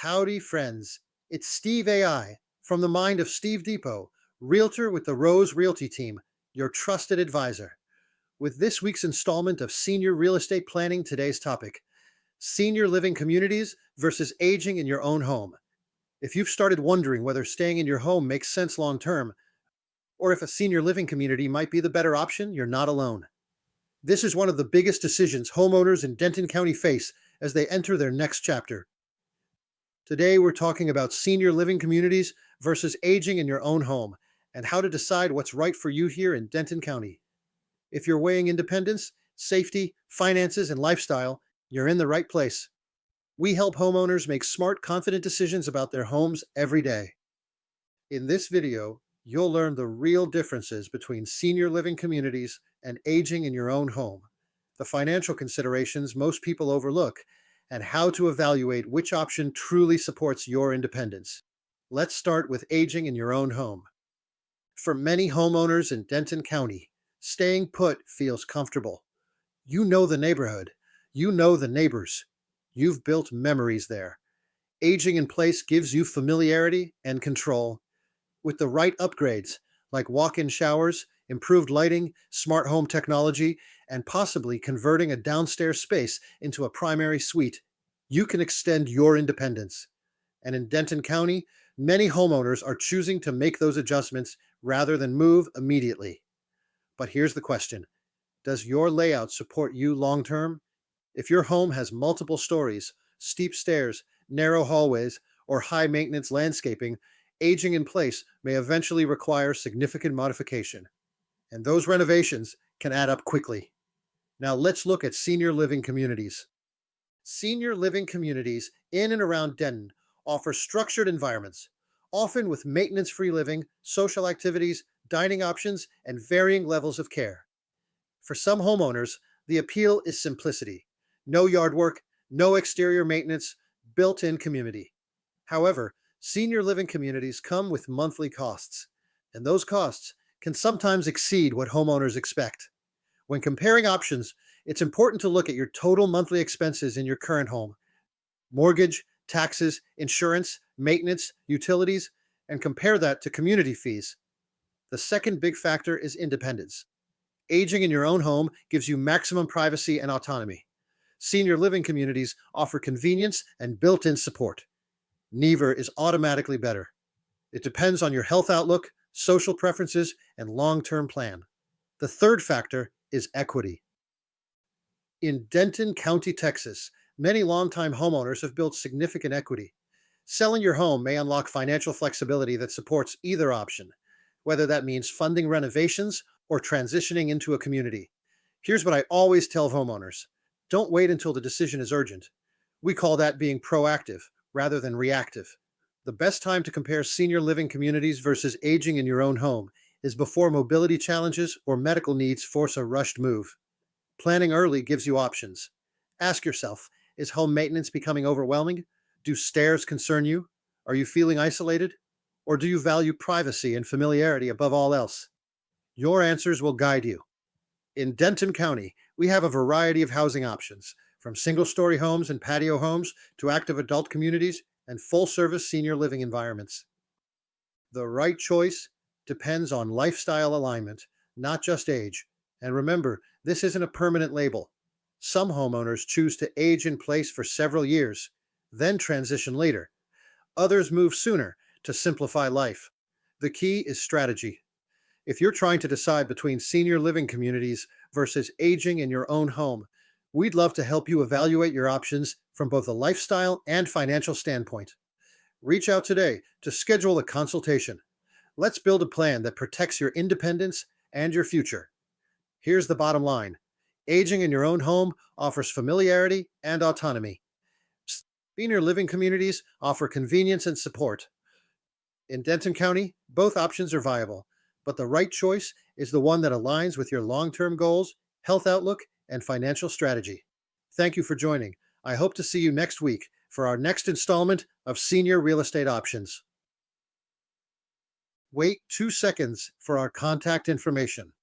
Howdy, friends. It's Steve AI from the mind of Steve Depot, realtor with the Rose Realty Team, your trusted advisor. With this week's installment of Senior Real Estate Planning, today's topic: senior living communities versus aging in your own home. If you've started wondering whether staying in your home makes sense long term, or if a senior living community might be the better option, you're not alone. This is one of the biggest decisions homeowners in Denton County face as they enter their next chapter. Today, we're talking about senior living communities versus aging in your own home and how to decide what's right for you here in Denton County. If you're weighing independence, safety, finances, and lifestyle, you're in the right place. We help homeowners make smart, confident decisions about their homes every day. In this video, you'll learn the real differences between senior living communities and aging in your own home, the financial considerations most people overlook, and how to evaluate which option truly supports your independence. Let's start with aging in your own home. For many homeowners in Denton County, staying put feels comfortable. You know the neighborhood. You know the neighbors. You've built memories there. Aging in place gives you familiarity and control. With the right upgrades, like walk-in showers, improved lighting, smart home technology, and possibly converting a downstairs space into a primary suite, you can extend your independence. And in Denton County, many homeowners are choosing to make those adjustments rather than move immediately. But here's the question: does your layout support you long term? If your home has multiple stories, steep stairs, narrow hallways, or high maintenance landscaping, aging in place may eventually require significant modification. And those renovations can add up quickly. Now let's look at senior living communities. Senior living communities in and around Denton offer structured environments, often with maintenance-free living, social activities, dining options, and varying levels of care. For some homeowners, the appeal is simplicity: no yard work, no exterior maintenance, built-in community. However, senior living communities come with monthly costs, and those costs can sometimes exceed what homeowners expect. When comparing options, it's important to look at your total monthly expenses in your current home: mortgage, taxes, insurance, maintenance, utilities, and compare that to community fees. The second big factor is independence. Aging in your own home gives you maximum privacy and autonomy. Senior living communities offer convenience and built-in support. Neither is automatically better. It depends on your health outlook, social preferences, and long-term plan. The third factor is equity. In Denton County, Texas, many longtime homeowners have built significant equity. Selling your home may unlock financial flexibility that supports either option, whether that means funding renovations or transitioning into a community. Here's what I always tell homeowners: don't wait until the decision is urgent. We call that being proactive rather than reactive. The best time to compare senior living communities versus aging in your own home is before mobility challenges or medical needs force a rushed move. Planning early gives you options. Ask yourself, is home maintenance becoming overwhelming? Do stairs concern you? Are you feeling isolated? Or do you value privacy and familiarity above all else? Your answers will guide you. In Denton County, we have a variety of housing options, from single-story homes and patio homes to active adult communities and full-service senior living environments. The right choice depends on lifestyle alignment, not just age. And remember, this isn't a permanent label. Some homeowners choose to age in place for several years, then transition later. Others move sooner to simplify life. The key is strategy. If you're trying to decide between senior living communities versus aging in your own home, we'd love to help you evaluate your options from both a lifestyle and financial standpoint. Reach out today to schedule a consultation. Let's build a plan that protects your independence and your future. Here's the bottom line: aging in your own home offers familiarity and autonomy. Senior living communities offer convenience and support. In Denton County, both options are viable, but the right choice is the one that aligns with your long-term goals, health outlook, and financial strategy. Thank you for joining. I hope to see you next week for our next installment of Senior Real Estate Options. Wait 2 seconds for our contact information.